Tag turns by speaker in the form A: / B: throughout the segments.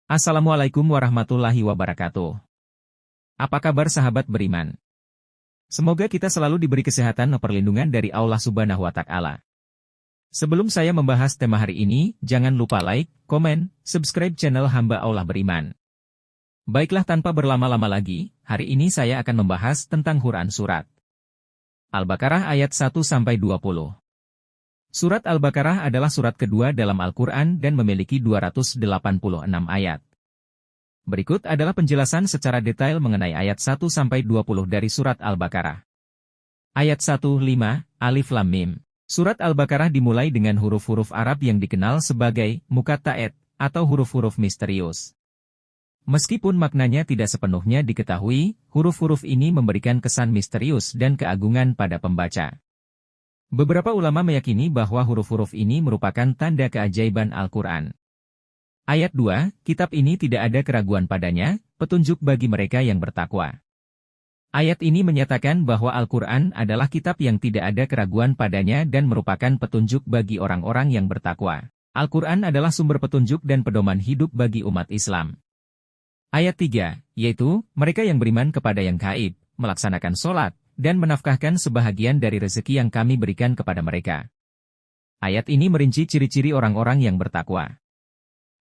A: Assalamualaikum warahmatullahi wabarakatuh. Apa kabar sahabat beriman? Semoga kita selalu diberi kesehatan dan perlindungan dari Allah Subhanahu wa Ta'ala. Sebelum saya membahas tema hari ini, jangan lupa like, komen, subscribe channel Hamba Allah Beriman. Baiklah, tanpa berlama-lama lagi, hari ini saya akan membahas tentang Quran Surat Al-Baqarah ayat 1-20. Surat Al-Baqarah adalah surat kedua dalam Al-Quran dan memiliki 286 ayat. Berikut adalah penjelasan secara detail mengenai ayat 1-20 dari surat Al-Baqarah. Ayat 1, 5, Alif Lam Mim. Surat Al-Baqarah dimulai dengan huruf-huruf Arab yang dikenal sebagai muqatta'at atau huruf-huruf misterius. Meskipun maknanya tidak sepenuhnya diketahui, huruf-huruf ini memberikan kesan misterius dan keagungan pada pembaca. Beberapa ulama meyakini bahwa huruf-huruf ini merupakan tanda keajaiban Al-Quran. Ayat 2, kitab ini tidak ada keraguan padanya, petunjuk bagi mereka yang bertakwa. Ayat ini menyatakan bahwa Al-Quran adalah kitab yang tidak ada keraguan padanya dan merupakan petunjuk bagi orang-orang yang bertakwa. Al-Quran adalah sumber petunjuk dan pedoman hidup bagi umat Islam. Ayat 3, yaitu, mereka yang beriman kepada yang gaib, melaksanakan sholat, dan menafkahkan sebahagian dari rezeki yang kami berikan kepada mereka. Ayat ini merinci ciri-ciri orang-orang yang bertakwa.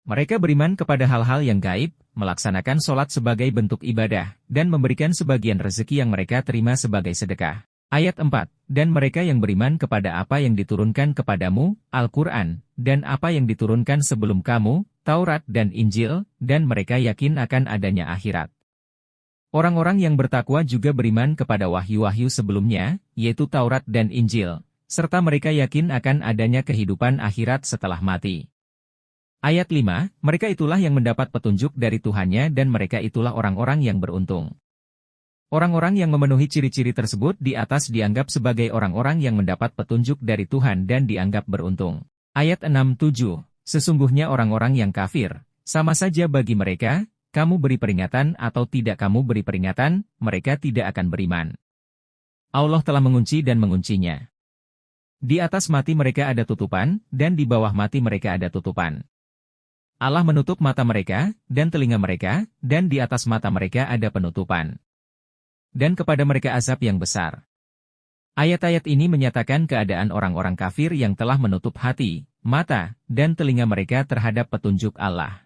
A: Mereka beriman kepada hal-hal yang gaib, melaksanakan sholat sebagai bentuk ibadah, dan memberikan sebagian rezeki yang mereka terima sebagai sedekah. Ayat 4, dan mereka yang beriman kepada apa yang diturunkan kepadamu, Al-Quran, dan apa yang diturunkan sebelum kamu, Taurat dan Injil, dan mereka yakin akan adanya akhirat. Orang-orang yang bertakwa juga beriman kepada wahyu-wahyu sebelumnya, yaitu Taurat dan Injil, serta mereka yakin akan adanya kehidupan akhirat setelah mati. Ayat 5, mereka itulah yang mendapat petunjuk dari Tuhannya dan mereka itulah orang-orang yang beruntung. Orang-orang yang memenuhi ciri-ciri tersebut di atas dianggap sebagai orang-orang yang mendapat petunjuk dari Tuhan dan dianggap beruntung. Ayat 6-7, sesungguhnya orang-orang yang kafir, sama saja bagi mereka, kamu beri peringatan atau tidak kamu beri peringatan, mereka tidak akan beriman. Allah telah mengunci dan menguncinya. Di atas mati mereka ada tutupan, dan di bawah mati mereka ada tutupan. Allah menutup mata mereka, dan telinga mereka, dan di atas mata mereka ada penutupan. Dan kepada mereka azab yang besar. Ayat-ayat ini menyatakan keadaan orang-orang kafir yang telah menutup hati, mata, dan telinga mereka terhadap petunjuk Allah.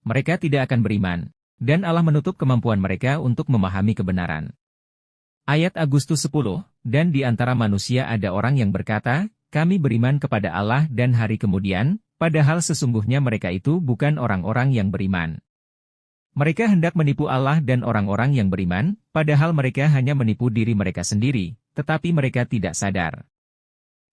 A: Mereka tidak akan beriman, dan Allah menutup kemampuan mereka untuk memahami kebenaran. Ayat Agustus 10, dan di antara manusia ada orang yang berkata, kami beriman kepada Allah dan hari kemudian, padahal sesungguhnya mereka itu bukan orang-orang yang beriman. Mereka hendak menipu Allah dan orang-orang yang beriman, padahal mereka hanya menipu diri mereka sendiri, tetapi mereka tidak sadar.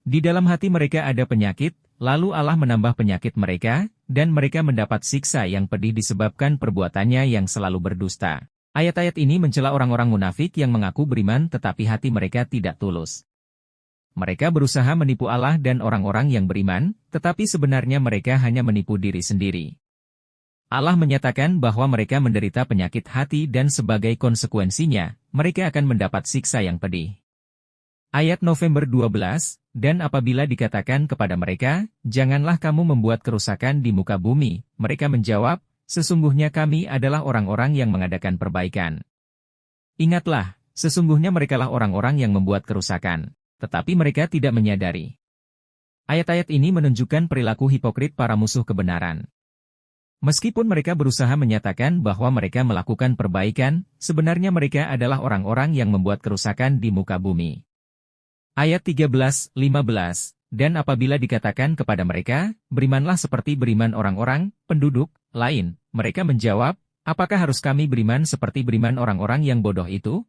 A: Di dalam hati mereka ada penyakit, lalu Allah menambah penyakit mereka, dan mereka mendapat siksa yang pedih disebabkan perbuatannya yang selalu berdusta. Ayat-ayat ini mencela orang-orang munafik yang mengaku beriman tetapi hati mereka tidak tulus. Mereka berusaha menipu Allah dan orang-orang yang beriman, tetapi sebenarnya mereka hanya menipu diri sendiri. Allah menyatakan bahwa mereka menderita penyakit hati dan sebagai konsekuensinya, mereka akan mendapat siksa yang pedih. Ayat November 12, dan apabila dikatakan kepada mereka, janganlah kamu membuat kerusakan di muka bumi, mereka menjawab, sesungguhnya kami adalah orang-orang yang mengadakan perbaikan. Ingatlah, sesungguhnya merekalah orang-orang yang membuat kerusakan, tetapi mereka tidak menyadari. Ayat-ayat ini menunjukkan perilaku hipokrit para musuh kebenaran. Meskipun mereka berusaha menyatakan bahwa mereka melakukan perbaikan, sebenarnya mereka adalah orang-orang yang membuat kerusakan di muka bumi. Ayat 13-15, dan apabila dikatakan kepada mereka, berimanlah seperti beriman orang-orang, penduduk, lain, mereka menjawab, apakah harus kami beriman seperti beriman orang-orang yang bodoh itu?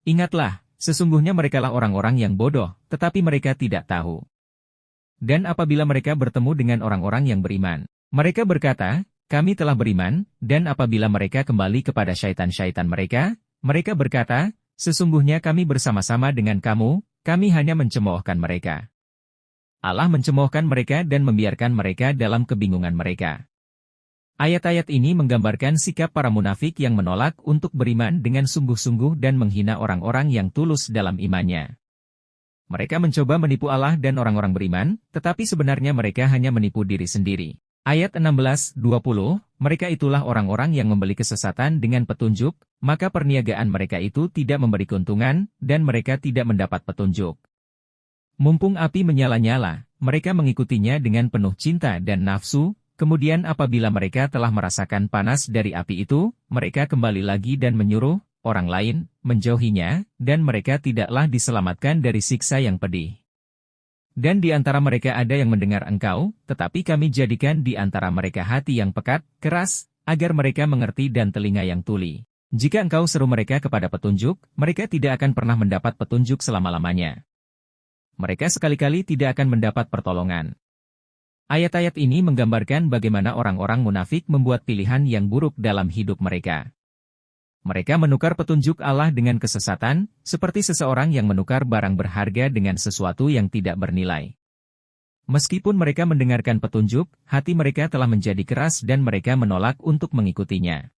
A: Ingatlah, sesungguhnya merekalah orang-orang yang bodoh, tetapi mereka tidak tahu. Dan apabila mereka bertemu dengan orang-orang yang beriman, mereka berkata, kami telah beriman, dan apabila mereka kembali kepada syaitan-syaitan mereka, mereka berkata, sesungguhnya kami bersama-sama dengan kamu, kami hanya mencemoohkan mereka. Allah mencemoohkan mereka dan membiarkan mereka dalam kebingungan mereka. Ayat-ayat ini menggambarkan sikap para munafik yang menolak untuk beriman dengan sungguh-sungguh dan menghina orang-orang yang tulus dalam imannya. Mereka mencoba menipu Allah dan orang-orang beriman, tetapi sebenarnya mereka hanya menipu diri sendiri. Ayat 16-20, mereka itulah orang-orang yang membeli kesesatan dengan petunjuk, maka perniagaan mereka itu tidak memberi keuntungan, dan mereka tidak mendapat petunjuk. Mumpung api menyala-nyala, mereka mengikutinya dengan penuh cinta dan nafsu, kemudian apabila mereka telah merasakan panas dari api itu, mereka kembali lagi dan menyuruh orang lain menjauhinya, dan mereka tidaklah diselamatkan dari siksa yang pedih. Dan di antara mereka ada yang mendengar engkau, tetapi kami jadikan di antara mereka hati yang pekat, keras, agar mereka mengerti dan telinga yang tuli. Jika engkau seru mereka kepada petunjuk, mereka tidak akan pernah mendapat petunjuk selama-lamanya. Mereka sekali-kali tidak akan mendapat pertolongan. Ayat-ayat ini menggambarkan bagaimana orang-orang munafik membuat pilihan yang buruk dalam hidup mereka. Mereka menukar petunjuk Allah dengan kesesatan, seperti seseorang yang menukar barang berharga dengan sesuatu yang tidak bernilai. Meskipun mereka mendengarkan petunjuk, hati mereka telah menjadi keras dan mereka menolak untuk mengikutinya.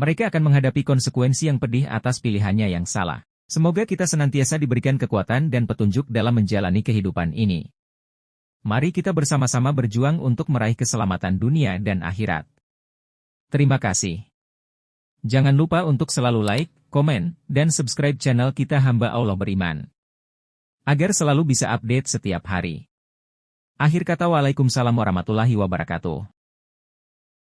A: Mereka akan menghadapi konsekuensi yang pedih atas pilihannya yang salah. Semoga kita senantiasa diberikan kekuatan dan petunjuk dalam menjalani kehidupan ini. Mari kita bersama-sama berjuang untuk meraih keselamatan dunia dan akhirat. Terima kasih. Jangan lupa untuk selalu like, komen, dan subscribe channel kita Hamba Allah Beriman. Agar selalu bisa update setiap hari. Akhir kata, waalaikumsalam warahmatullahi wabarakatuh.